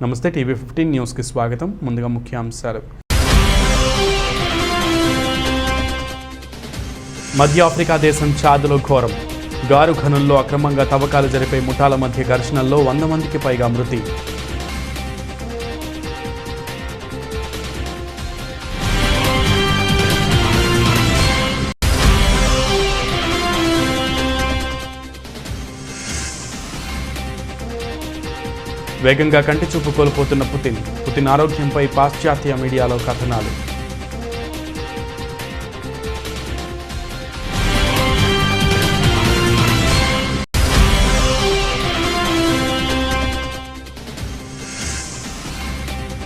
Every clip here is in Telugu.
నమస్తే టీవీ 15 న్యూస్ కి స్వాగతం. ముందుగా ముఖ్యాంశాలు. మధ్య ఆఫ్రికా దేశం చాద్లో ఘోరం. గారు ఖనుల్లో అక్రమంగా తవ్వకాలు జరిపే ముఠాల మధ్య ఘర్షణల్లో 100 మందికి పైగా మృతి. వేగంగా కంటి చూపు కోల్పోతున్న పుతిన్ ఆరోగ్యంపై పాశ్చాత్య మీడియాలో కథనాలు.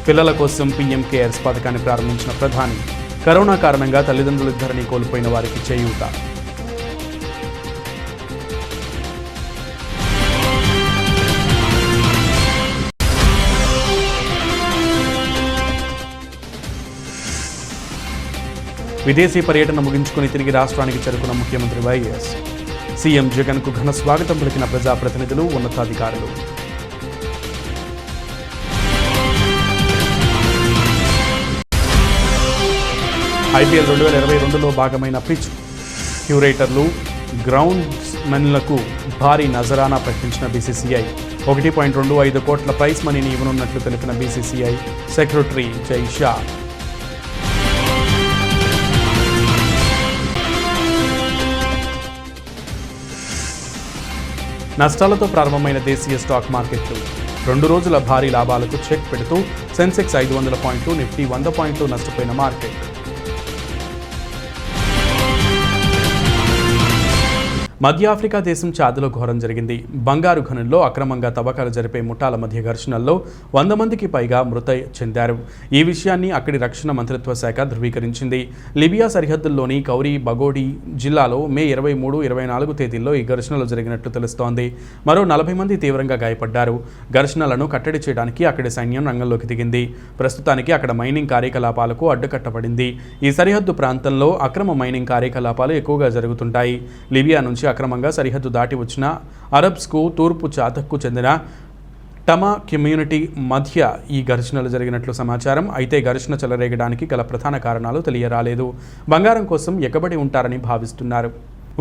పిల్లల కోసం పీఎం కేర్స్ పథకాన్ని ప్రారంభించిన ప్రధాని. కరోనా కారణంగా తల్లిదండ్రులిద్దరినీ కోల్పోయిన వారికి చేయూత. విదేశీ పర్యటన ముగించుకుని తిరిగి రాష్ట్రానికి చేరుకున్న ముఖ్యమంత్రి వైఎస్. సీఎం జగన్కు ఘన స్వాగతం పలికిన ప్రజాప్రతినిధులు, ఉన్నతాధికారులు. ఐపీఎల్ 2022లో భాగమైన పిచ్ క్యూరేటర్లు, గ్రౌండ్స్ మెన్లకు భారీ నజరానా ప్రకటించిన బీసీసీఐ. 1.25 కోట్ల ప్రైజ్ మనీని ఇవ్వనున్నట్లు తెలిపిన బీసీసీఐ సెక్రటరీ జై షా. నష్టాలతో ప్రారంభమైన దేశీయ స్టాక్ మార్కెట్లు 2 రోజుల భారీ లాభాలకు చెక్ పెడుతూ సెన్సెక్స్ 500 పాయింట్లు, నిఫ్టీ 100 పాయింట్లు నష్టపోయిన మార్కెట్. మధ్య ఆఫ్రికా దేశం చాద్లో ఘోరం జరిగింది. బంగారు ఖనుల్లో అక్రమంగా తవ్వకాలు జరిపే ముఠాల మధ్య ఘర్షణల్లో 100 మందికి పైగా మృతి చెందారు. ఈ విషయాన్ని అక్కడి రక్షణ మంత్రిత్వ శాఖ ధృవీకరించింది. లిబియా సరిహద్దుల్లోని కౌరీ బగోడి జిల్లాలో మే 23, 24 తేదీల్లో ఈ ఘర్షణలు జరిగినట్లు తెలుస్తోంది. మరో 40 మంది తీవ్రంగా గాయపడ్డారు. ఘర్షణలను కట్టడి చేయడానికి అక్కడి సైన్యం రంగంలోకి దిగింది. ప్రస్తుతానికి అక్కడ మైనింగ్ కార్యకలాపాలకు అడ్డుకట్టబడింది. ఈ సరిహద్దు ప్రాంతంలో అక్రమ మైనింగ్ కార్యకలాపాలు ఎక్కువగా జరుగుతుంటాయి. లిబియా నుంచి అక్రమంగా సరిహద్దు దాటి వచ్చిన అరబ్స్కు తూర్పు చాతక్కు చెందిన టమా కమ్యూనిటీ మధ్య ఈ ఘర్షణలు జరిగినట్లు సమాచారం. అయితే ఘర్షణ చెలరేగడానికి గల ప్రధాన కారణాలు తెలియరాలేదు. బంగారం కోసం ఎగబడి ఉంటారని భావిస్తున్నారు.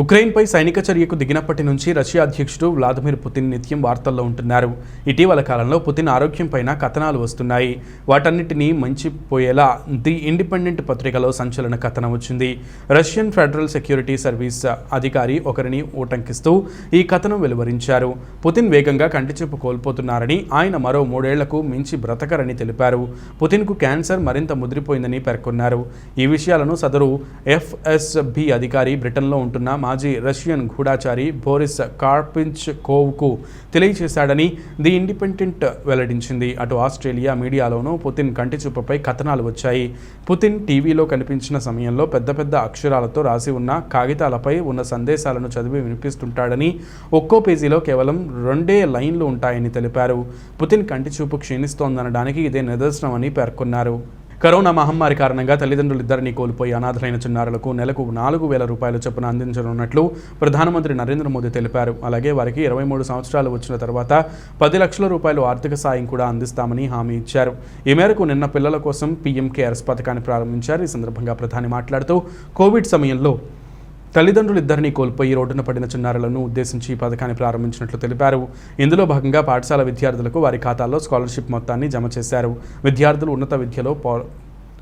ఉక్రెయిన్పై సైనిక చర్యకు దిగినప్పటి నుంచి రష్యా అధ్యక్షుడు వ్లాదిమిర్ పుతిన్ నిత్యం వార్తల్లో ఉంటున్నారు. ఇటీవల కాలంలో పుతిన్ ఆరోగ్యంపైన కథనాలు వస్తున్నాయి. వాటన్నిటినీ మంచిపోయేలా ది ఇండిపెండెంట్ పత్రికలో సంచలన కథనం వచ్చింది. రష్యన్ ఫెడరల్ సెక్యూరిటీ సర్వీస్ అధికారి ఒకరిని ఉటంకిస్తూ ఈ కథనం వెలువరించారు. పుతిన్ వేగంగా కంటిచూపు కోల్పోతున్నారని, ఆయన మరో 3 ఏళ్లకు మించి బ్రతకరని తెలిపారు. పుతిన్కు క్యాన్సర్ మరింత ముదిరిపోయిందని పేర్కొన్నారు. ఈ విషయాలను సదరు ఎఫ్ఎస్బి అధికారి బ్రిటన్లో ఉంటున్న మాజీ Russian Goodachari Boris కార్పించ్కోవ్కు తెలియజేశాడని the independent వెల్లడించింది. అటు ఆస్ట్రేలియా మీడియాలోనూ పుతిన్ కంటిచూపుపై కథనాలు వచ్చాయి. పుతిన్ టీవీలో కనిపించిన సమయంలో పెద్ద పెద్ద అక్షరాలతో రాసి ఉన్న కాగితాలపై ఉన్న సందేశాలను చదివి వినిపిస్తుంటాడని, ఒక్కో పేజీలో కేవలం 2 లైన్లు ఉంటాయని తెలిపారు. పుతిన్ కంటిచూపు క్షీణిస్తోందనడానికి ఇదే నిదర్శనమని పేర్కొన్నారు. కరోనా మహమ్మారి కారణంగా తల్లిదండ్రులిద్దరినీ కోల్పోయి అనాథలైన చిన్నారులకు నెలకు 4,000 రూపాయల చొప్పున అందించనున్నట్లు ప్రధానమంత్రి నరేంద్ర మోదీ తెలిపారు. అలాగే వారికి 23 సంవత్సరాలు వచ్చిన తర్వాత 10 లక్షల రూపాయలు ఆర్థిక సాయం కూడా అందిస్తామని హామీ ఇచ్చారు. ఈ మేరకు నిన్న పిల్లల కోసం పీఎం కేర్స్ పథకాన్ని ప్రారంభించారు. ఈ సందర్భంగా ప్రధాని మాట్లాడుతూ కోవిడ్ సమయంలో తల్లిదండ్రులిద్దరినీ కోల్పోయి రోడ్డున పడిన చిన్నారులను ఉద్దేశించి ఈ పథకాన్ని ప్రారంభించినట్లు తెలిపారు. ఇందులో భాగంగా పాఠశాల విద్యార్థులకు వారి ఖాతాల్లో స్కాలర్షిప్ మొత్తాన్ని జమ చేశారు. విద్యార్థులు ఉన్నత విద్యలో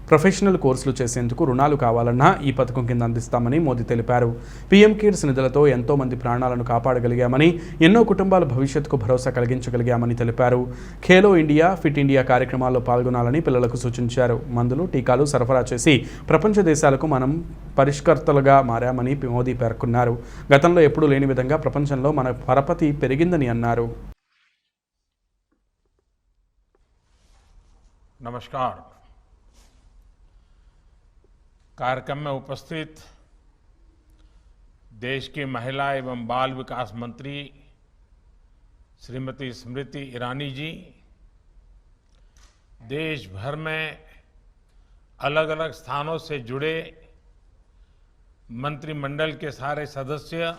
ప్రొఫెషనల్ కోర్సులు చేసేందుకు రుణాలు కావాలన్నా ఈ పథకం కింద అందిస్తామని మోదీ తెలిపారు. పీఎం కేర్స్ నిధులతో ఎంతో మంది ప్రాణాలను కాపాడగలిగామని, ఎన్నో కుటుంబాల భవిష్యత్తుకు భరోసా కలిగించగలిగామని తెలిపారు. ఖేలో ఇండియా, ఫిట్ ఇండియా కార్యక్రమాల్లో పాల్గొనాలని పిల్లలకు సూచించారు. మందులు, టీకాలు సరఫరా చేసి ప్రపంచ దేశాలకు మనం పరిష్కర్తలుగా మారామని మోదీ పేర్కొన్నారు. గతంలో ఎప్పుడూ లేని విధంగా ప్రపంచంలో మన పరపతి పెరిగిందని అన్నారు. नमस्कार। कार्यक्रम में उपस्थित देश की महिला एवं बाल विकास मंत्री श्रीमती स्मृति ईरानी जी, देश भर में अलग अलग स्थानों से जुड़े मंत्रिमंडल के सारे सदस्य,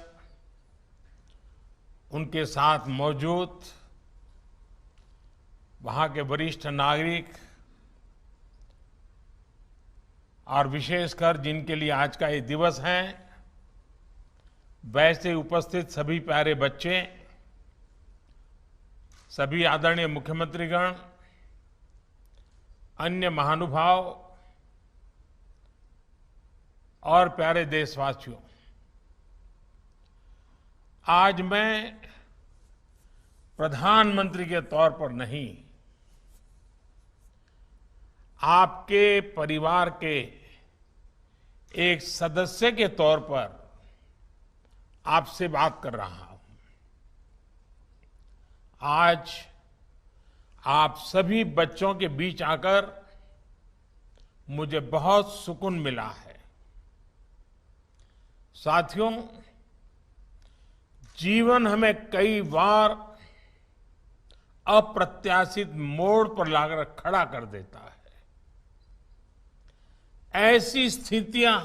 उनके साथ मौजूद वहां के वरिष्ठ नागरिक और विशेषकर जिनके लिए आज का ये दिवस है, वैसे उपस्थित सभी प्यारे बच्चे, सभी आदरणीय मुख्यमंत्रीगण, अन्य महानुभाव और प्यारे देशवासियों, आज मैं प्रधानमंत्री के तौर पर नहीं, आपके परिवार के एक सदस्य के तौर पर आपसे बात कर रहा हूं। आज आप सभी बच्चों के बीच आकर मुझे बहुत सुकून मिला है। साथियों, जीवन हमें कई बार अप्रत्याशित मोड़ पर लाकर खड़ा कर देता है। ऐसी स्थितियां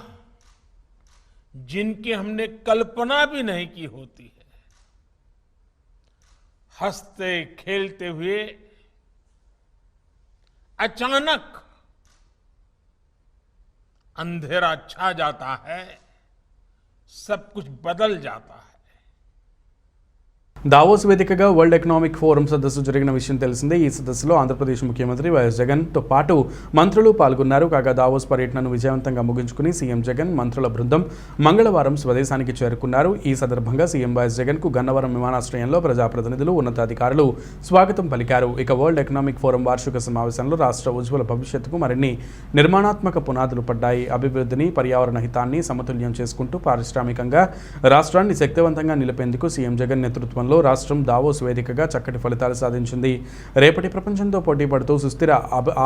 जिनकी हमने कल्पना भी नहीं की होती है, हंसते खेलते हुए अचानक अंधेरा छा जाता है, सब कुछ बदल जाता है। దావోస్ వేదికగా వరల్డ్ ఎకనామిక్ ఫోరం సదస్సు జరిగిన విషయం తెలిసిందే. ఈ సదస్సులో ఆంధ్రప్రదేశ్ ముఖ్యమంత్రి వైఎస్ జగన్తో పాటు మంత్రులు పాల్గొన్నారు. కాగా దావోస్ పర్యటనను విజయవంతంగా ముగించుకుని సీఎం జగన్ మంత్రుల బృందం మంగళవారం స్వదేశానికి చేరుకున్నారు. ఈ సందర్భంగా సీఎం వైఎస్ జగన్కు గన్నవరం విమానాశ్రయంలో ప్రజాప్రతినిధులు, ఉన్నతాధికారులు స్వాగతం పలికారు. ఇక వరల్డ్ ఎకనామిక్ ఫోరం వార్షిక సమావేశంలో రాష్ట్ర ఉజ్వల భవిష్యత్తుకు మరిన్ని నిర్మాణాత్మక పునాదులు పడ్డాయి. అభివృద్ధిని, పర్యావరణ హితాన్ని సమతుల్యం చేసుకుంటూ పారిశ్రామికంగా రాష్ట్రాన్ని శక్తివంతంగా నిలిపేందుకు సీఎం జగన్ నేతృత్వంలో రాష్ట్రం దావోస్ వేదికగా చక్కటి ఫలితాలు సాధించింది. రేపటి ప్రపంచంతో పోటీ పడుతూ సుస్థిర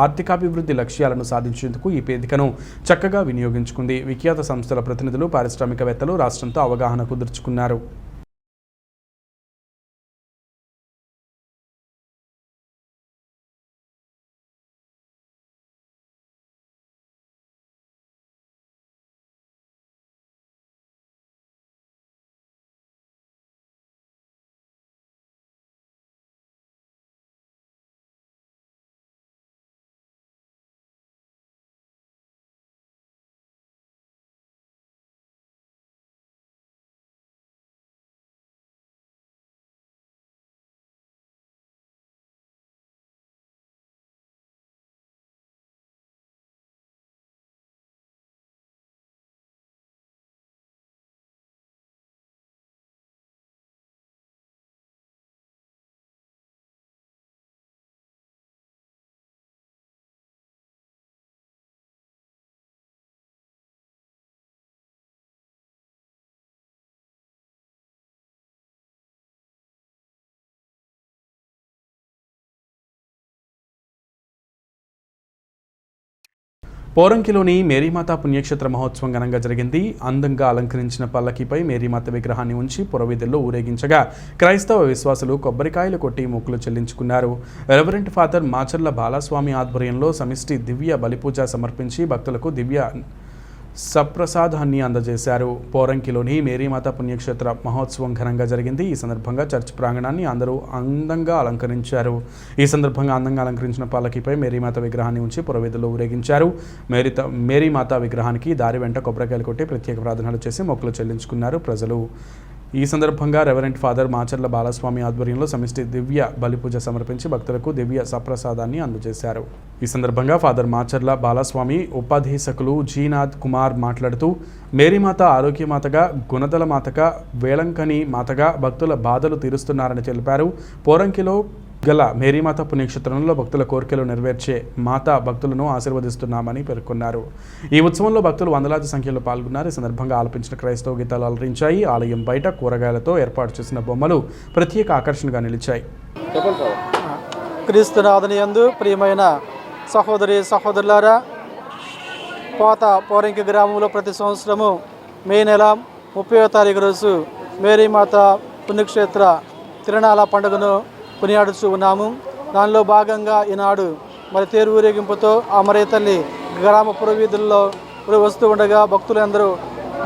ఆర్థికాభివృద్ధి లక్ష్యాలను సాధించేందుకు ఈ వేదికను చక్కగా వినియోగించుకుంది. విఖ్యాత సంస్థల ప్రతినిధులు, పారిశ్రామికవేత్తలు రాష్ట్రంతో అవగాహన కుదుర్చుకున్నారు. పోరంకిలోని మేరీమాత పుణ్యక్షేత్ర మహోత్సవం ఘనంగా జరిగింది. అందంగా అలంకరించిన పల్లకీపై మేరీమాత విగ్రహాన్ని ఉంచి పురవీధుల్లో ఊరేగించగా క్రైస్తవ విశ్వాసులు కొబ్బరికాయలు కొట్టి మొక్కులు చెల్లించుకున్నారు. రెవరెంట్ ఫాదర్ మాచర్ల బాలస్వామి ఆధ్వర్యంలో సమిష్టి దివ్య బలిపూజ సమర్పించి భక్తులకు దివ్య సప్రసాదాన్ని అందజేశారు. పోరంకిలోని మేరీమాత పుణ్యక్షేత్ర మహోత్సవం ఘనంగా జరిగింది. ఈ సందర్భంగా చర్చ్ ప్రాంగణాన్ని అందరూ అందంగా అలంకరించారు. ఈ సందర్భంగా అందంగా అలంకరించిన పల్లకీపై మేరీమాత విగ్రహాన్ని ఉంచి పురవీధుల్లో ఊరేగించారు. మేరీమాత విగ్రహానికి దారి వెంట కొబ్బరికాయలు కొట్టి ప్రత్యేక ప్రార్థనలు చేసి మొక్కులు చెల్లించుకున్నారు ప్రజలు. ఈ సందర్భంగా రెవరెంట్ ఫాదర్ మాచర్ల బాలస్వామి ఆధ్వర్యంలో సమిష్టి దివ్య బలిపూజ సమర్పించి భక్తులకు దివ్య సప్రసాదాన్ని అందజేశారు. ఈ సందర్భంగా ఫాదర్ మాచర్ల బాలస్వామి ఉపాధీశకులు జీనాథ్ కుమార్ మాట్లాడుతూ మేరీమాత ఆరోగ్యమాతగా, గుణదల మాతగా, వేలంకని మాతగా భక్తుల బాధలు తీరుస్తున్నారని తెలిపారు. పోరంకిలో గల మేరీమాత పుణ్యక్షేత్రంలో భక్తుల కోరికలు నెరవేర్చే మాత భక్తులను ఆశీర్వదిస్తున్నామని పేర్కొన్నారు. ఈ ఉత్సవంలో భక్తులు వందలాది సంఖ్యలో పాల్గొన్నారు. ఈ సందర్భంగా ఆలపించిన క్రైస్తవ గీతాలు అలరించాయి. ఆలయం బయట కూరగాయలతో ఏర్పాటు చేసిన బొమ్మలు ప్రత్యేక ఆకర్షణగా నిలిచాయి. క్రీస్తునాథుని యందు ప్రియమైన సహోదరి సహోదరులారా, పోరంకి గ్రామంలో ప్రతి సంవత్సరము మే నెల 30వ తారీఖు రోజు మేరీమాత పుణ్యక్షేత్ర తిరునాళ పండుగను కొనియాడుచూ ఉన్నాము. దానిలో భాగంగా ఈనాడు మరి తేరు ఊరేగింపుతో ఆ మరేతల్లి గ్రామ పురవీధుల్లో వస్తూ ఉండగా భక్తులందరూ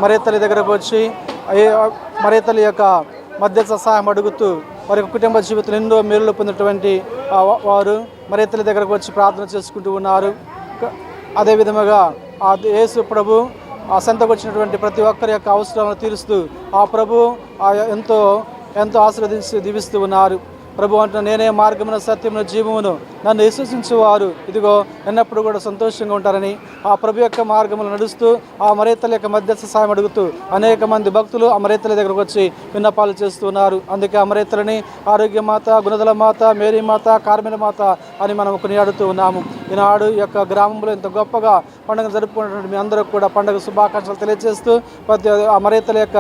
మరేతల్లి దగ్గరకు వచ్చి మరేతల్లి యొక్క మధ్యస్థ సహాయం అడుగుతూ వారి యొక్క కుటుంబ జీవితంలో ఎన్నో మేలులు పొందినటువంటి వారు మరి తల్లి దగ్గరకు వచ్చి ప్రార్థన చేసుకుంటూ ఉన్నారు. అదే విధముగా ఆ యేసు ప్రభు ఆ సంతకు వచ్చినటువంటి ప్రతి ఒక్కరి యొక్క అవసరాలను తీరుస్తూ ఆ ప్రభు ఎంతో ఆశీర్వదించి దీవిస్తూ ఉన్నారు. ప్రభు అంటున్న నేనే మార్గమును సత్యమును జీవమును నన్ను విశ్వసించేవారు ఇదిగో ఎన్నప్పుడు కూడా సంతోషంగా ఉంటారని ఆ ప్రభు యొక్క మార్గములు నడుస్తూ ఆ మరేతల యొక్క మధ్యస్థ సాయం అడుగుతూ అనేక మంది భక్తులు ఆ మరేతల దగ్గరకు వచ్చి విన్నపాలు చేస్తున్నారు. అందుకే ఆ మరేతలని ఆరోగ్య మాత, గుణదల మాత, మేరీ మాత, కార్మెల మాత అని మనం కొనియాడుతూ ఉన్నాము. ఈనాడు ఈ యొక్క గ్రామంలో ఇంత గొప్పగా పండుగ జరుపుకున్నటువంటి మీ అందరూ కూడా పండుగ శుభాకాంక్షలు తెలియజేస్తూ ప్రతి ఆ మరేతల యొక్క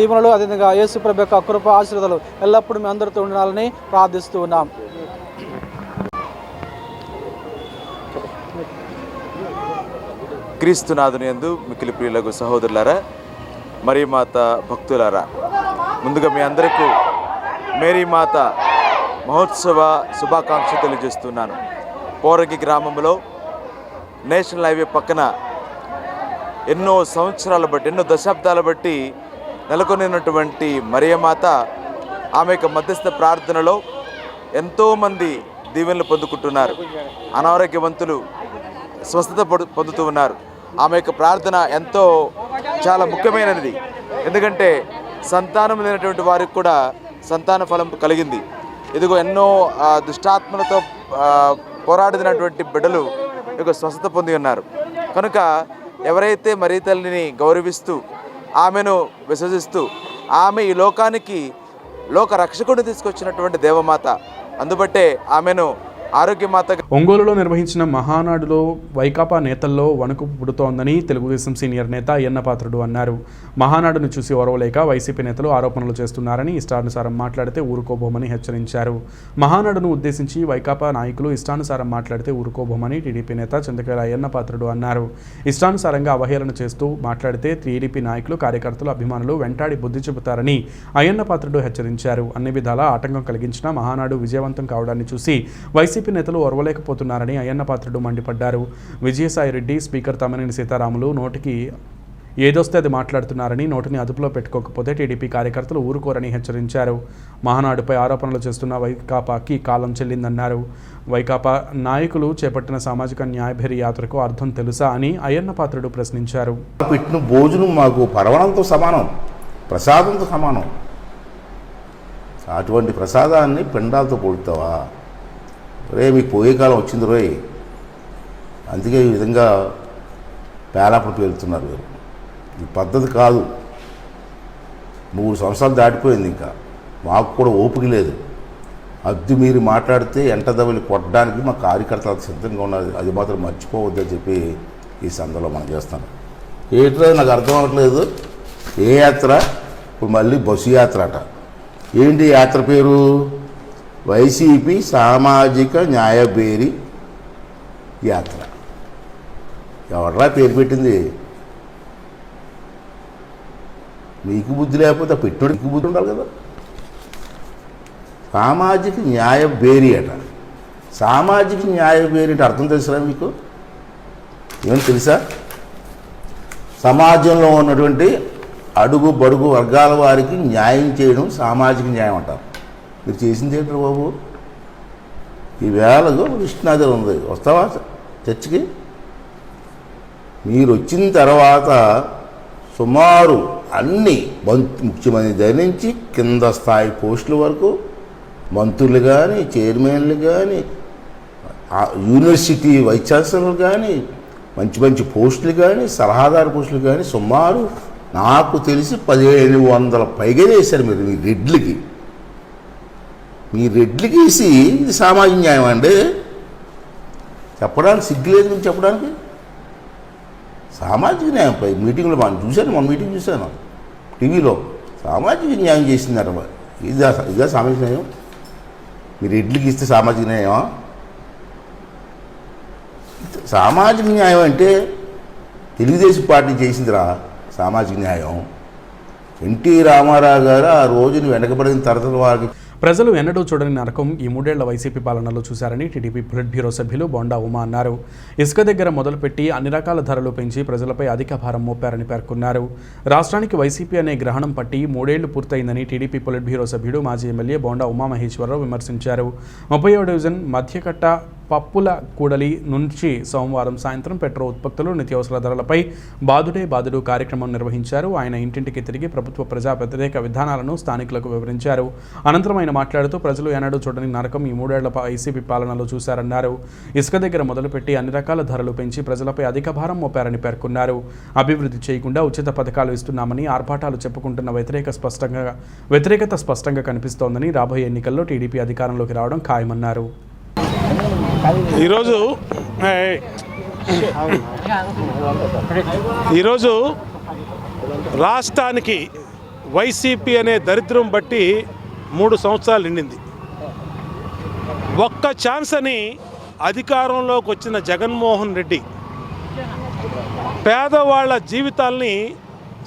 దీవెనలు అదేవిధంగా యేసు ప్రభు యొక్క కృప ఆశీర్వాదాలు ఎల్లప్పుడూ మీ అందరితో ఉండాలని ప్రార్థిస్తూ ఉన్నాం. క్రీస్తునాథుని యందు మిక్కిలి ప్రియులకు సహోదరులారా, మరియ మాత భక్తులారా, ముందుగా మీ అందరికీ మేరీ మాత మహోత్సవ శుభాకాంక్షలు తెలియజేస్తున్నాను. పోరగి గ్రామంలో నేషనల్ హైవే పక్కన ఎన్నో సంవత్సరాల బట్టి, ఎన్నో దశాబ్దాల బట్టి నెలకొనినటువంటి మరియ మాత ఆమె యొక్క మధ్యస్థ ప్రార్థనలో ఎంతోమంది దీవెనలు పొందుకుంటున్నారు. అనారోగ్యవంతులు స్వస్థత పొందుతూ ఉన్నారు. ఆమె యొక్క ప్రార్థన చాలా ముఖ్యమైనది. ఎందుకంటే సంతానం లేనటువంటి వారికి కూడా సంతాన ఫలం కలిగింది. ఇదిగో ఎన్నో దుష్టాత్మలతో పోరాడినటువంటి బిడ్డలు ఇదిగో స్వస్థత పొంది ఉన్నారు. కనుక ఎవరైతే మరీ తల్లిని గౌరవిస్తూ ఆమెను విశ్వసిస్తూ ఆమె ఈ లోకానికి లోక రక్షకుడిని తీసుకొచ్చినటువంటి దేవమాత, అందుబట్టే ఆమెను ఆరోగ్యమాత. ఒంగోలులో నిర్వహించిన మహానాడులో వైకాపా నేతల్లో వణుకు పుడుతోందని తెలుగుదేశం సీనియర్ నేత అయ్యన్న పాత్రుడు అన్నారు. మహానాడును చూసి ఓరవలేక వైసీపీ నేతలు ఆరోపణలు చేస్తున్నారని ఇష్టానుసారం మాట్లాడితే ఊరుకోబోమని హెచ్చరించారు. మహానాడును ఉద్దేశించి వైకాపా నాయకులు ఇష్టానుసారం మాట్లాడితే ఊరుకోబోమని టీడీపీ నేత చింతకాయల అయ్యన్న పాత్రుడు అన్నారు. ఇష్టానుసారంగా అవహేళన చేస్తూ మాట్లాడితే టీడీపీ నాయకులు, కార్యకర్తలు, అభిమానులు వెంటాడి బుద్ధి చెబుతారని అయ్యన్న పాత్రుడు హెచ్చరించారు. అన్ని విధాలా ఆటంకం కలిగించిన మహానాడు విజయవంతం కావడాన్ని చూసి వైసీపీ నేతలు ఓర్వలేకపోతున్నారని అయ్యన్న పాత్రుడు మండిపడ్డారు. విజయసాయిరెడ్డి, స్పీకర్ తమ్మినేని సీతారాములు నోటికి ఏదొస్తే అది మాట్లాడుతున్నారని, నోటిని అదుపులో పెట్టుకోకపోతే టీడీపీ కార్యకర్తలు ఊరుకోరని హెచ్చరించారు. మహానాడుపై ఆరోపణలు చేస్తున్న వైకాపాకి కాలం చెల్లిందన్నారు. వైకాపా నాయకులు చేపట్టిన సామాజిక న్యాయభేరి యాత్రకు అర్థం తెలుసా అని అయ్యన్న పాత్రుడు ప్రశ్నించారు. పెట్టిన భోజనం మాకు పరవణంతో సమానం, ప్రసాదంతో సమానం. అటువంటి ప్రసాదాన్ని పిండాలతో పొడుతావా? రే మీకు పోయే కాలం వచ్చింది రోయ్. అందుకే ఈ విధంగా పేలాపలు పేలుతున్నారు మీరు. ఈ పద్ధతి కాదు. 3 సంవత్సరాలు దాటిపోయింది, ఇంకా మాకు కూడా ఓపిక లేదు. అద్దు మీరు మాట్లాడితే ఎంటదవలి కొట్టడానికి మా కార్యకర్తలు సిద్ధంగా ఉన్నది. అది మాత్రం మర్చిపోవద్దని చెప్పి ఈ సందర్భంలో మనం చేస్తాను. ఏంటో నాకు అర్థం అవ్వట్లేదు. ఏ యాత్ర? ఇప్పుడు మళ్ళీ బస్సు యాత్ర అట. ఏంటి యాత్ర పేరు? వైసీపీ సామాజిక న్యాయభేరి యాత్ర. ఎవడ్రా పేరు పెట్టింది? మీకు బుద్ధి లేకపోతే పెట్టుడికి బుద్ధి ఉండాలి కదా. సామాజిక న్యాయభేరి అట. సామాజిక న్యాయభేరి అంటే అర్థం తెలుసా మీకు? ఏమని తెలుసా? సమాజంలో ఉన్నటువంటి అడుగు బడుగు వర్గాల వారికి న్యాయం చేయడం సామాజిక న్యాయం అంటారు. మీరు చేసింది ఏంటారు బాబు? ఈ వేళలో విష్ణునాథర్ ఉంది, వస్తావా చర్చికి? మీరు వచ్చిన తర్వాత సుమారు అన్ని ముఖ్యమంత్రి దగ్గర నుంచి కింద స్థాయి పోస్టుల వరకు మంత్రులు కానీ, చైర్మన్లు కానీ, యూనివర్సిటీ వైస్ ఛాన్సలర్లు కానీ, మంచి మంచి పోస్టులు కానీ, సలహాదారు పోస్టులు కానీ సుమారు నాకు తెలిసి 1700 పైగా చేశారు మీరు. మీ రెడ్లకి వేసి ఇది సామాజిక న్యాయం అండి చెప్పడానికి సిగ్గులేదు మీకు చెప్పడానికి. సామాజిక న్యాయంపై మీటింగ్లో మనం చూశాను, మన మీటింగ్ చూశాను టీవీలో. సామాజిక న్యాయం చేసిందట. ఇదా సామాజిక న్యాయం? మీరు రెడ్లకి ఇస్తే సామాజిక న్యాయమా? సామాజిక న్యాయం అంటే తెలుగుదేశం పార్టీ చేసిందిరా సామాజిక న్యాయం. ఎన్టీ రామారావు గారు ఆ రోజుని వెనకబడిన తరతల వారికి ప్రజలు ఎన్నడూ చూడని నరకం ఈ 3 ఏళ్ల వైసీపీ పాలనలో చూశారని టీడీపీ పొలిట్ బ్యూరో సభ్యులు బోండా ఉమా అన్నారు. ఇసుక దగ్గర మొదలుపెట్టి అన్ని రకాల ధరలు పెంచి ప్రజలపై అధిక భారం మోపారని పేర్కొన్నారు. రాష్ట్రానికి వైసీపీ అనే గ్రహణం పట్టి 3 ఏళ్లు పూర్తయిందని టీడీపీ పొలిట్ బ్యూరో సభ్యుడు మాజీ ఎమ్మెల్యే బోండా ఉమామహేశ్వరరావు విమర్శించారు. 30వ డివిజన్ మధ్యకట్ట పప్పుల కూడలి నుంచి సోమవారం సాయంత్రం పెట్రోల్ ఉత్పత్తులు నిత్యావసర ధరలపై బాదుడు కార్యక్రమం నిర్వహించారు. ఆయన ఇంటింటికి తిరిగి ప్రభుత్వ ప్రజా వ్యతిరేక విధానాలను స్థానికులకు వివరించారు. అనంతరం ఆయన మాట్లాడుతూ ప్రజలు ఎన్నడూ చూడని నరకం ఈ 3 ఏళ్ల వైసీపీ పాలనలో చూశారన్నారు. ఇసుక దగ్గర మొదలుపెట్టి అన్ని రకాల ధరలు పెంచి ప్రజలపై అధిక భారం మోపారని పేర్కొన్నారు. అభివృద్ధి చేయకుండా ఉచిత పథకాలు ఇస్తున్నామని ఆర్భాటాలు చెప్పుకుంటున్న వ్యతిరేకత స్పష్టంగా కనిపిస్తోందని రాబోయే ఎన్నికల్లో టీడీపీ అధికారంలోకి రావడం ఖాయమన్నారు. ఈరోజు రాష్ట్రానికి వైసీపీ అనే దరిద్రం బట్టి 3 సంవత్సరాలు నిండింది. ఒక్క ఛాన్స్ అని అధికారంలోకి వచ్చిన జగన్మోహన్ రెడ్డి పేదవాళ్ల జీవితాల్ని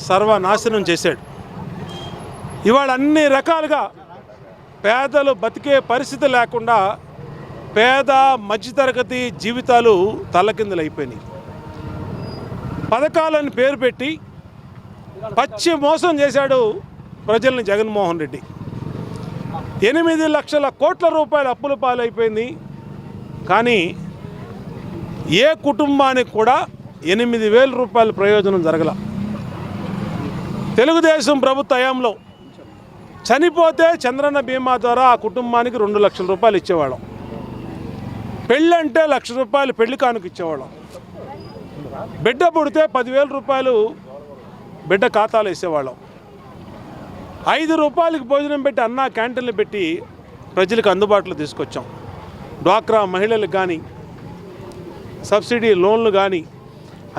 సర్వనాశనం చేశాడు. ఇవాళ అన్ని రకాలుగా పేదలు బతికే పరిస్థితి లేకుండా పేద మధ్యతరగతి జీవితాలు తల్లకిందులైపోయినాయి. పథకాలను పేరు పెట్టి పచ్చి మోసం చేశాడు ప్రజల్ని జగన్మోహన్ రెడ్డి. 8 లక్షల కోట్ల రూపాయల అప్పుల పాలైపోయింది. కానీ ఏ కుటుంబానికి కూడా 8,000 రూపాయల ప్రయోజనం జరగల. తెలుగుదేశం ప్రభుత్వ హయాంలో చనిపోతే చంద్రన్న బీమా ద్వారా ఆ కుటుంబానికి 2 లక్షల రూపాయలు ఇచ్చేవాళ్ళం. పెళ్ళంటే 1,00,000 రూపాయలు పెళ్లి కానుక ఇచ్చేవాళ్ళం. బిడ్డ పుడితే 10,000 రూపాయలు బిడ్డ ఖాతాలో వేసేవాళ్ళం. 5 రూపాయలకి భోజనం పెట్టి అన్న క్యాంటీన్లు పెట్టి ప్రజలకు అందుబాటులో తీసుకొచ్చాం. డ్వాక్రా మహిళలకు కానీ సబ్సిడీ లోన్లు కానీ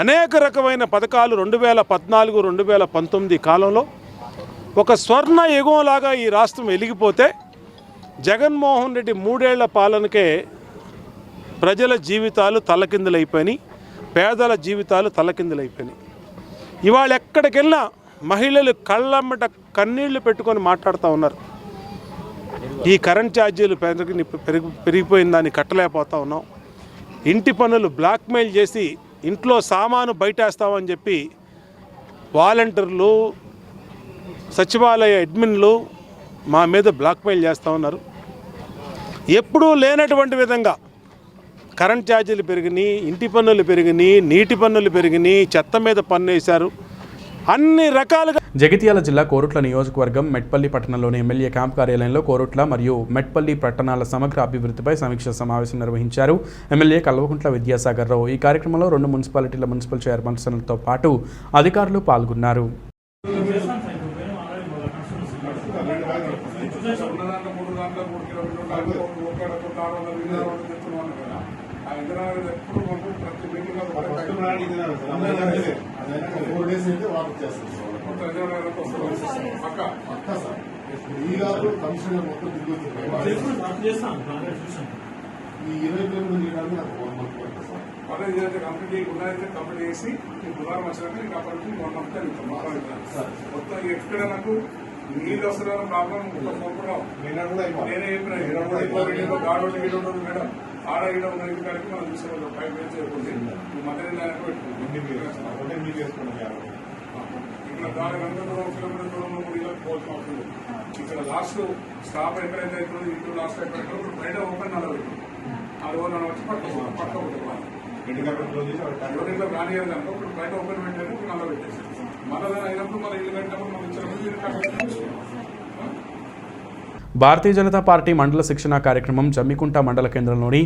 అనేక రకమైన పథకాలు 2014, 2019 కాలంలో ఒక స్వర్ణ యుగంలాగా ఈ రాష్ట్రం వెలిగిపోతే జగన్మోహన్ రెడ్డి 3 ఏళ్ల పాలనకే ప్రజల జీవితాలు తల్లకిందులైపోయినాయి, పేదల జీవితాలు తల్లకిందులైపోయినాయి. ఇవాళ ఎక్కడికి వెళ్ళినా మహిళలు కళ్ళమ్మట కన్నీళ్లు పెట్టుకొని మాట్లాడుతూ ఉన్నారు. ఈ కరెంట్ ఛార్జీలు పెరిగిపోయిన దాన్ని కట్టలేకపోతా ఉన్నాం. ఇంటి పనులు బ్లాక్మెయిల్ చేసి ఇంట్లో సామాను బయటేస్తామని చెప్పి వాలంటీర్లు, సచివాలయ అడ్మిన్లు మా మీద బ్లాక్మెయిల్ చేస్తూ ఉన్నారు. ఎప్పుడూ లేనటువంటి విధంగా కరెంట్ ఛార్జీలు పెరిగినాయి, ఇంటి పన్నులు పెరిగినాయి, నీటి పన్నులు పెరిగినాయి, చెత్త మీద పన్ను వేశారు. అన్ని రకాలుగా జగిత్యాల జిల్లా కోరుట్ల నియోజకవర్గం మెట్పల్లి పట్టణంలోని ఎమ్మెల్యే క్యాంప్ కార్యాలయంలో కోరుట్ల మరియు మెట్పల్లి పట్టణాల సమగ్ర అభివృద్ధిపై సమీక్ష సమావేశం నిర్వహించారు ఎమ్మెల్యే కల్వకుంట్ల విద్యాసాగర్ రావు. ఈ కార్యక్రమంలో 2 మున్సిపాలిటీల మున్సిపల్ చైర్మన్లతో పాటు అధికారులు పాల్గొన్నారు. కంప్లీట్ చేసి బుధవారం వచ్చినట్టు ఇంకా అప్పటి నుంచి 1 month మొత్తం ఎక్కడ నాకు నీళ్ళు వస్తున్న ప్రాబ్లం నేనే చెప్పిన గాడు వీడు ఉండదు మేడం, ఆడ ఈడ ఉన్న ఇంటి కాడికి మనం తీసుకున్నాం 5 minutes చేయకుండా మధ్య పెట్టుకుంటాం. ఇక్కడ దాని కిలోమీటర్ దూరంలో పోవాల్సిన అవసరం లేదు. ఇక్కడ లాస్ట్ స్టాప్ ఎక్కడైతే అవుతుందో ఇంట్లో లాస్ట్ ఎక్కడైతే బయట ఓపెన్ నడబెట్టింది. ఆ రోజు నన్ను వచ్చి పట్టుకోవాలి ఇంట్లో రానియాలి కనుక ఇప్పుడు బయట ఓపెన్ పెట్టారు, ఇప్పుడు నల్లబెట్టేసి మళ్ళీ అయినప్పుడు మన ఇల్లు కట్టినప్పుడు మనం ఇచ్చినప్పుడు భారతీయ జనతా పార్టీ మండల శిక్షణ కార్యక్రమం జమ్మికుంట మండల కేంద్రంలోని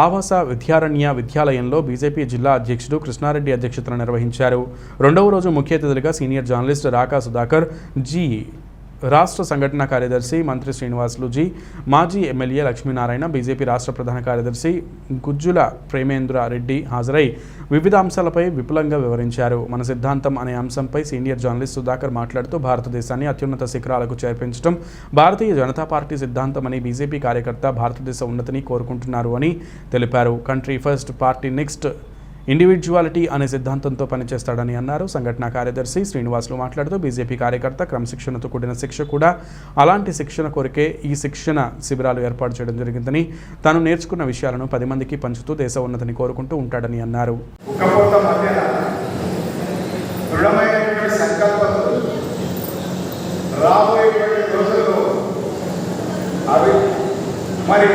ఆవాస విద్యారణ్య విద్యాలయంలో బీజేపీ జిల్లా అధ్యక్షుడు కృష్ణారెడ్డి అధ్యక్షతన నిర్వహించారు. 2వ రోజు ముఖ్య అతిథులుగా సీనియర్ జర్నలిస్ట్ రాకా సుధాకర్ జీ, రాష్ట్ర సంఘటన కార్యదర్శి మంత్రి శ్రీనివాసులు జీ, మాజీ ఎమ్మెల్యే లక్ష్మీనారాయణ, బీజేపీ రాష్ట్ర ప్రధాన కార్యదర్శి గుజ్జుల ప్రేమేంద్ర రెడ్డి హాజరై వివిధ అంశాలపై విపులంగా వివరించారు. మన సిద్ధాంతం అనే అంశంపై సీనియర్ జర్నలిస్ట్ సుధాకర్ మాట్లాడుతూ భారతదేశాన్ని అత్యున్నత శిఖరాలకు చేర్పించడం భారతీయ జనతా పార్టీ సిద్ధాంతమని, బీజేపీ కార్యకర్త భారతదేశ ఉన్నతిని కోరుకుంటున్నారు అని తెలిపారు. Country first, party next individuality అనే సిద్ధాంతంతో పనిచేస్తాడని అన్నారు. సంఘటన కార్యదర్శి శ్రీనివాసులు మాట్లాడుతూ బీజేపీ కార్యకర్త క్రమశిక్షణతో కూడిన శిక్ష కూడా అలాంటి శిక్షణ కొరకే ఈ శిక్షణ శిబిరాలు ఏర్పాటు చేయడం జరిగిందని, తాను నేర్చుకున్న విషయాలను 10 మందికి పంచుతూ దేశ ఉన్నతిని కోరుకుంటూ ఉంటాడని అన్నారు. రాబోయేటువంటి రోజుల్లో అవి మరి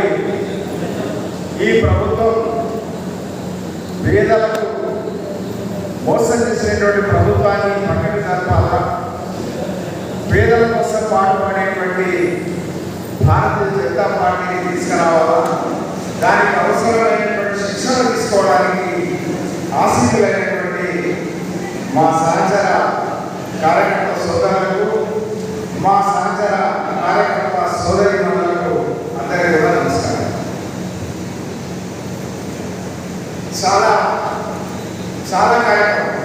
ఈ ప్రభుత్వం పేదలకు మోసం చేసినటువంటి ప్రభుత్వాన్ని పక్కన జరపాలా, పేదల కోసం పాటుపడేటువంటి భారతీయ జనతా పార్టీని తీసుకురావాలా, దానికి అవసరమైనటువంటి శిక్షణ తీసుకోవడానికి ఆసక్తులైనటువంటి మా సహచర కార్యకర్త సోదరులకు, మా సహచర కార్యకర్త సోదరీమణులకు అందరికీ కూడా నమస్కారం. చాలా చాలా కార్యక్రమం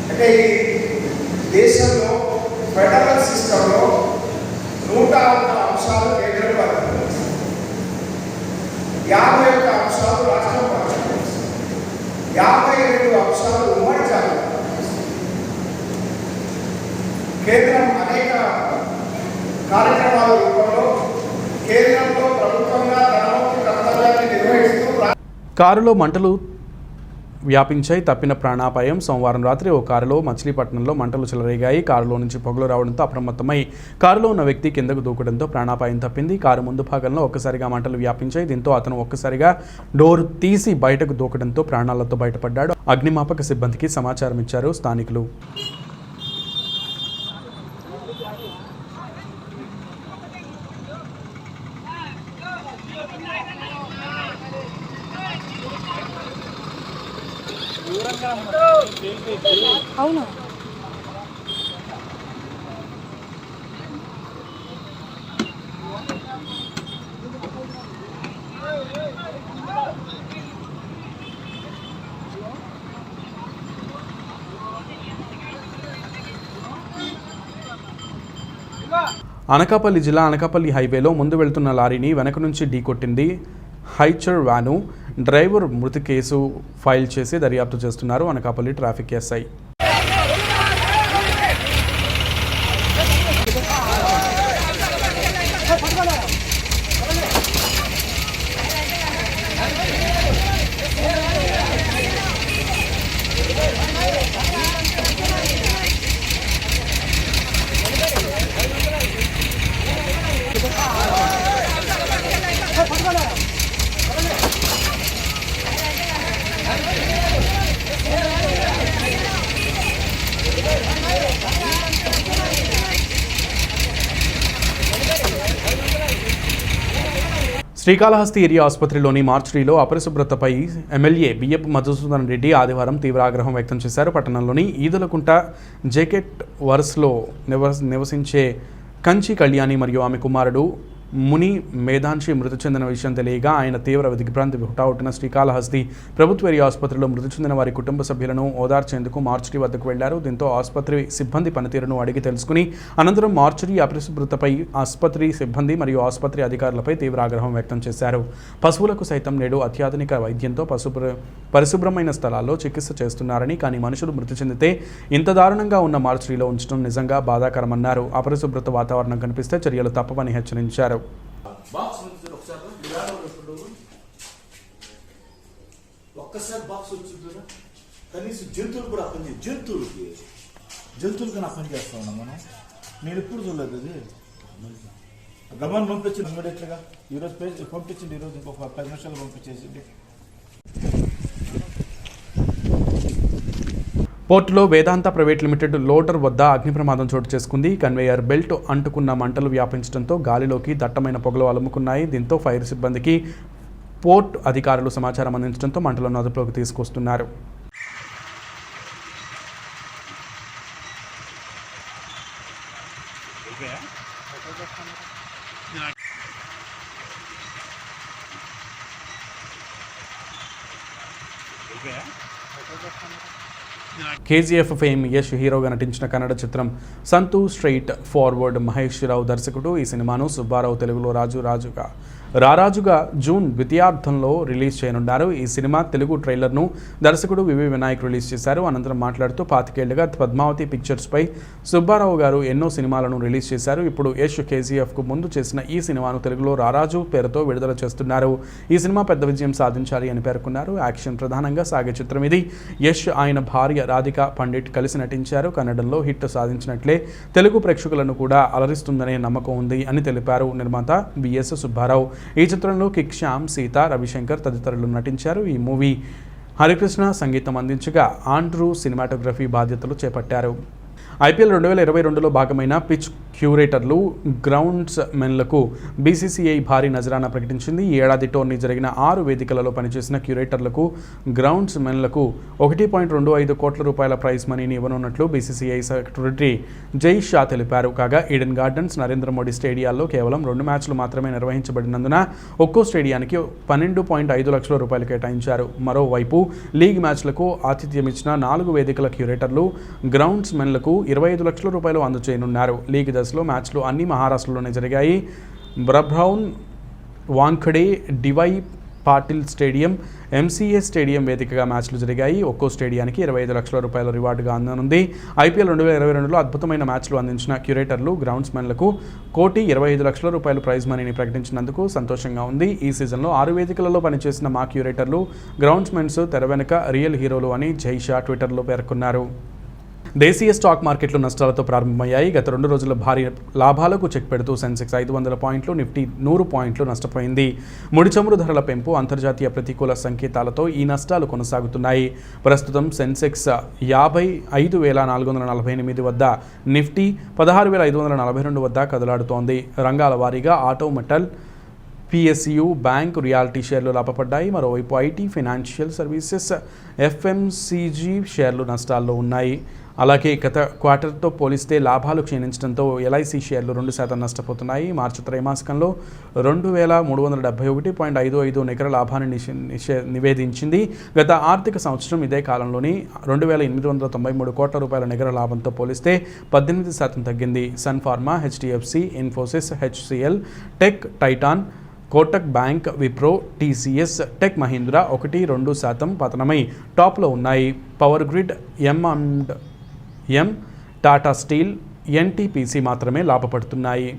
అంటే ఈ దేశంలో ఫెడరల్ సిస్టంలో 101 అంశాలు కేంద్రం పరిపాలిస్తుంది, 51 అంశాలు రాష్ట్రం పరిపాలిస్తుంది, 52 అంశాలు ఉమ్మడి జాతి. కేంద్రం అనేక కార్యక్రమాల రూపంలో కేంద్రంలో ప్రభుత్వంగా తన వంతు కర్తవ్యాన్ని నిర్వహిస్తూ కారులో మంటలు వ్యాపించాయి. తప్పిన ప్రాణాపాయం. సోమవారం రాత్రి ఓ కారులో మచిలీపట్నంలో మంటలు చెలరేగాయి. కారులో నుంచి పొగలు రావడంతో అప్రమత్తమై కారులో ఉన్న వ్యక్తి కిందకు దూకడంతో ప్రాణాపాయం తప్పింది. కారు ముందు భాగంలో ఒక్కసారిగా మంటలు వ్యాపించాయి. దీంతో అతను ఒక్కసారిగా డోర్ తీసి బయటకు దూకడంతో ప్రాణాలతో బయటపడ్డాడు. అగ్నిమాపక సిబ్బందికి సమాచారం ఇచ్చారు స్థానికులు. అవును. అనకాపల్లి జిల్లా అనకాపల్లి హైవేలో ముందు వెళ్తున్న లారీని వెనక నుంచి ఢీకొట్టింది హైచర్ వ్యాను. డ్రైవర్ మృతి కేసు ఫైల్ చేసి దర్యాప్తు చేస్తున్నారు Anakapalli traffic SI. Srikalahasti area ఆసుపత్రిలోని మార్చురీలో అపరిశుభ్రతపై ఎమ్మెల్యే బియ్యపు మధుసూదన్ రెడ్డి ఆదివారం తీవ్ర ఆగ్రహం వ్యక్తం చేశారు. పట్టణంలోని ఈదలకుంట జేకెట్ వర్స్లో నివసించే కంచి కళ్యాణి మరియు ఆమె కుమారుడు ముని మేధాంశి మృతి చెందిన విషయం తెలియగా ఆయన తీవ్ర దిగ్భ్రాంతి హుటాహుటిన శ్రీకాళహస్తి ప్రభుత్వ ఏరియా ఆసుపత్రిలో మృతి చెందిన వారి కుటుంబ సభ్యులను ఓదార్చేందుకు మార్చురీ వద్దకు వెళ్లారు. దీంతో ఆసుపత్రి సిబ్బంది పనితీరును అడిగి తెలుసుకుని అనంతరం మార్చురీ అపరిశుభ్రతపై ఆసుపత్రి సిబ్బంది మరియు ఆసుపత్రి అధికారులపై తీవ్ర ఆగ్రహం వ్యక్తం చేశారు. పశువులకు సైతం నేడు అత్యాధునిక వైద్యంతో పరిశుభ్రమైన స్థలాల్లో చికిత్స చేస్తున్నారని, కానీ మనుషులు మృతి చెందితే ఇంత దారుణంగా ఉన్న మార్చురీలో ఉంచడం నిజంగా బాధాకరమన్నారు. అపరిశుభ్రత వాతావరణం కనిపిస్తే చర్యలు తప్పవని హెచ్చరించారు. ఒక్కసారి బాక్స్ వచ్చిందా కనీసం జంతువులు కూడా పని జంతువులకి నా పని చేస్తా ఉన్నాం మనం. నేను ఎప్పుడు చూడలేదు అది. గమనం పంపించింది ఇమ్మీడియట్గా ఈరోజు పంపించింది, ఈరోజు ఇంకొక 10 నిమిషాలు పంపించేసింది. పోర్టులో వేదాంత ప్రైవేట్ లిమిటెడ్ లోడర్ వద్ద అగ్ని ప్రమాదం చోటు చేసుకుంది. కన్వేయర్ బెల్ట్ అంటుకున్న మంటలు వ్యాపించడంతో గాలిలోకి దట్టమైన పొగలు అలుముకున్నాయి. దీంతో ఫైర్ సిబ్బందికి పోర్ట్ అధికారులు సమాచారం అందించడంతో మంటలను అదుపులోకి తీసుకొస్తున్నారు. కేజీఎఫ్ ఫేమ్ యష్ హీరోగా నటించిన కన్నడ చిత్రం సంతూ స్ట్రైట్ ఫార్వర్డ్. మహేష్ రావు దర్శకుడు. ఈ సినిమాను సుబ్బారావు తెలుగులో రాజుగా రారాజుగా జూన్ ద్వితీయార్థంలో రిలీజ్ చేయనున్నారు. ఈ సినిమా తెలుగు ట్రైలర్ను దర్శకుడు వివి వినాయక్ రిలీజ్ చేశారు. అనంతరం మాట్లాడుతూ 25 ఏళ్లుగా పద్మావతి పిక్చర్స్పై సుబ్బారావు గారు ఎన్నో సినిమాలను రిలీజ్ చేశారు. ఇప్పుడు యష్ కేజీఎఫ్కు ముందు చేసిన ఈ సినిమాను తెలుగులో రారాజు పేరుతో విడుదల చేస్తున్నారు. ఈ సినిమా పెద్ద విజయం సాధించాలి అని పేర్కొన్నారు. యాక్షన్ ప్రధానంగా సాగే చిత్రం ఇది. యష్ ఆయన భార్య రాధికా పండిట్ కలిసి నటించారు. కన్నడంలో హిట్ సాధించినట్లే తెలుగు ప్రేక్షకులను కూడా అలరిస్తుందనే నమ్మకం ఉంది అని తెలిపారు నిర్మాత బిఎస్ సుబ్బారావు. ఈ చిత్రంలో కిక్ శ్యామ్, సీత, రవిశంకర్ తదితరులు నటించారు. ఈ మూవీ హరికృష్ణ సంగీతం అందించగా ఆండ్రూ సినిమాటోగ్రఫీ బాధ్యతలు చేపట్టారు. ఐపీఎల్ 2022లో భాగమైన పిచ్ క్యూరేటర్లు, గ్రౌండ్స్ మెన్లకు బీసీసీఐ భారీ నజరానా ప్రకటించింది. ఈ ఏడాది టోర్నీ జరిగిన 6 వేదికలలో పనిచేసిన క్యూరేటర్లకు, గ్రౌండ్స్ మెన్లకు 1.25 కోట్ల రూపాయల ప్రైజ్ మనీని ఇవ్వనున్నట్లు బీసీసీఐ సెక్రటరీ జై షా తెలిపారు. కాగా ఈడెన్ గార్డెన్స్, నరేంద్ర మోడీ స్టేడియాల్లో కేవలం 2 మ్యాచ్లు మాత్రమే నిర్వహించబడినందున ఒక్కో స్టేడియానికి 12.5 లక్షల రూపాయలు కేటాయించారు. మరోవైపు లీగ్ మ్యాచ్లకు ఆతిథ్యమిచ్చిన 4 వేదికల క్యూరేటర్లు, గ్రౌండ్స్ మెన్లకు 25 లక్షల రూపాయలు అందజేయనున్నారు. లీగ్ దశలో మ్యాచ్లు అన్ని మహారాష్ట్రలోనే జరిగాయి. Brabourne, Wankhede, DY Patil stadium, MCA stadium వేదికగా మ్యాచ్లు జరిగాయి. ఒక్కో స్టేడియానికి 25 లక్షల రూపాయల రివార్డుగా అందనుంది. ఐపీఎల్ 2022లో అద్భుతమైన మ్యాచ్లు అందించిన క్యూరేటర్లు, గ్రౌండ్స్ మెన్లకు 1.25 లక్షల రూపాయల ప్రైజ్ మనీని ప్రకటించినందుకు సంతోషంగా ఉంది. ఈ సీజన్లో 6 వేదికలలో పనిచేసిన మా క్యూరేటర్లు, గ్రౌండ్స్ మెన్స్ తెర వెనుక రియల్ హీరోలు అని జై షా ట్విట్టర్లో పేర్కొన్నారు. దేశీయ స్టాక్ మార్కెట్లు నష్టాలతో ప్రారంభమయ్యాయి. గత 2 రోజుల భారీ లాభాలకు చెక్ పెడుతూ సెన్సెక్స్ 500 పాయింట్లు, నిఫ్టీ 100 పాయింట్లు నష్టపోయింది. ముడి చమురు ధరల పెంపు, అంతర్జాతీయ ప్రతికూల సంకేతాలతో ఈ నష్టాలు కొనసాగుతున్నాయి. ప్రస్తుతం సెన్సెక్స్ 55,448 వద్ద, నిఫ్టీ 16,542 వద్ద కదలాడుతోంది. రంగాల వారీగా auto, metal, PSU, bank, reality షేర్లు లాభపడ్డాయి. మరోవైపు ఐటీ, ఫైనాన్షియల్ సర్వీసెస్, ఎఫ్ఎంసీజీ షేర్లు నష్టాల్లో ఉన్నాయి. అలాగే గత క్వార్టర్తో పోలిస్తే లాభాలు క్షీణించడంతో ఎల్ఐసి షేర్లు 2% నష్టపోతున్నాయి. మార్చి త్రైమాసికంలో 2,371.55 నికర లాభాన్ని నివేదించింది. గత ఆర్థిక సంవత్సరం ఇదే కాలంలోని 2,893 కోట్ల రూపాయల నికర లాభంతో పోలిస్తే 18% తగ్గింది. Sun Pharma, HDFC, Infosys, HCL, Tech, Titan, Kotak Bank, Wipro, TCS, Tech Mahindra 1-2% పతనమై టాప్లో ఉన్నాయి. Power Grid, MM, Tata Steel, NTPC మాత్రమే లాభపడుతున్నాయి.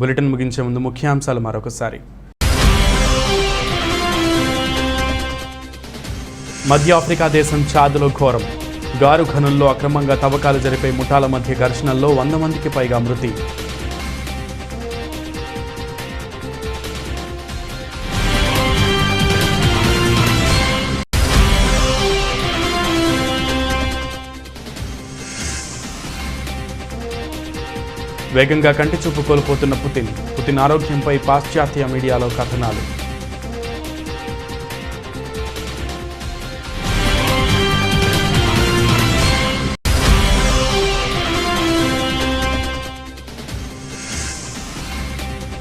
బులెటిన్ ముగించే ముందు ముఖ్యాంశాలు మరొకసారి. మధ్య ఆఫ్రికా దేశం చాద్లో ఘోరం. గారు ఖనుల్లో అక్రమంగా తవ్వకాలు జరిపే ముఠాల మధ్య ఘర్షణల్లో 100 మందికి పైగా మృతి. వేగంగా కంటి చూపు కోల్పోతున్న పుతిన్ ఆరోగ్యంపై పాశ్చాత్య మీడియాలో కథనాలు.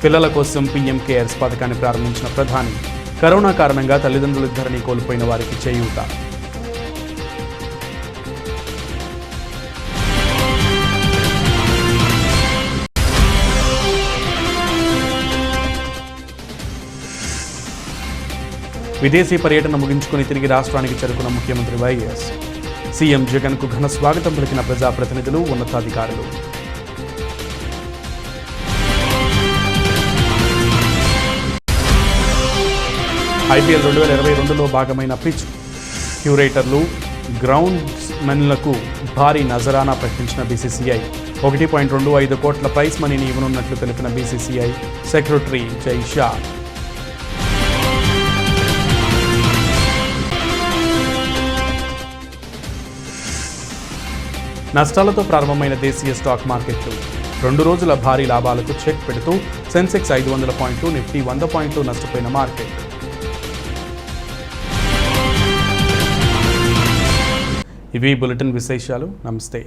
పిల్లల కోసం పీఎం కేర్స్ పథకాన్ని ప్రారంభించిన ప్రధాని. కరోనా కారణంగా తల్లిదండ్రులిద్దరినీ కోల్పోయిన వారికి చేయూత. విదేశీ పర్యటన ముగించుకుని తిరిగి రాష్ట్రానికి చేరుకున్న ముఖ్యమంత్రి వైఎస్. సీఎం జగన్కు ఘన స్వాగతం పలికిన ప్రజాప్రతినిధులు, ఉన్నతాధికారులు. ఐపీఎల్ 2022లో భాగమైన పిచ్ క్యూరేటర్లు, గ్రౌండ్స్మెన్లకు భారీ నజరానా ప్రకటించిన బీసీసీఐ. 1.25 కోట్ల ప్రైజ్ మనీని ఇవ్వనున్నట్లు తెలిపిన బీసీసీఐ సెక్రటరీ జై షా. నష్టాలతో ప్రారంభమైన దేశీయ స్టాక్ మార్కెట్లు 2 రోజుల భారీ లాభాలకు చెక్ పెడుతూ సెన్సెక్స్ 500 పాయింట్లు, నిఫ్టీ 100 పాయింట్లు నష్టపోయిన మార్కెట్. ఇవి బులెటిన్ విశేషాలు. నమస్తే.